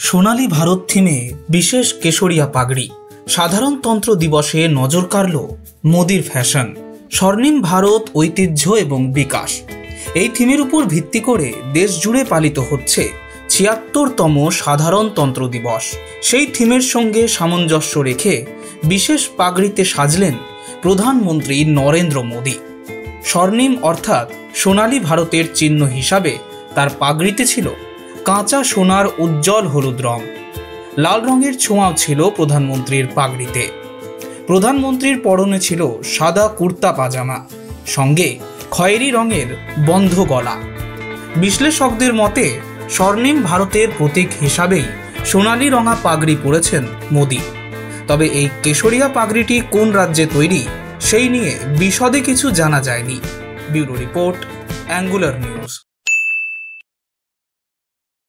সোনালী ভারত থিমে বিশেষ কেশরিয়া পাগড়ি। সাধারণতন্ত্র দিবসে নজর কাড়ল মোদির ফ্যাশন। স্বর্ণিম ভারত, ঐতিহ্য এবং বিকাশ, এই থিমের উপর ভিত্তি করে দেশ জুড়ে পালিত হচ্ছে ৭৬তম সাধারণতন্ত্র দিবস। সেই থিমের সঙ্গে সামঞ্জস্য রেখে বিশেষ পাগড়িতে সাজলেন প্রধানমন্ত্রী নরেন্দ্র মোদী। স্বর্ণিম অর্থাৎ সোনালী ভারতের চিহ্ন হিসাবে তার পাগড়িতে ছিল কাঁচা সোনার উজ্জ্বল হলুদ রং। লাল রঙের ছোঁয়াও ছিল প্রধানমন্ত্রীর পাগড়িতে। প্রধানমন্ত্রীর পরনে ছিল সাদা কুর্তা পাজামা, সঙ্গে খয়েরি রঙের বন্ধ গলা। বিশ্লেষকদের মতে স্বর্ণিম ভারতের প্রতীক হিসাবেই সোনালী রঙা পাগড়ি পরেছেন মোদী। তবে এই কেশরিয়া পাগড়িটি কোন রাজ্যে তৈরি সেই নিয়ে বিশদে কিছু জানা যায়নি। Bureau report, angular news.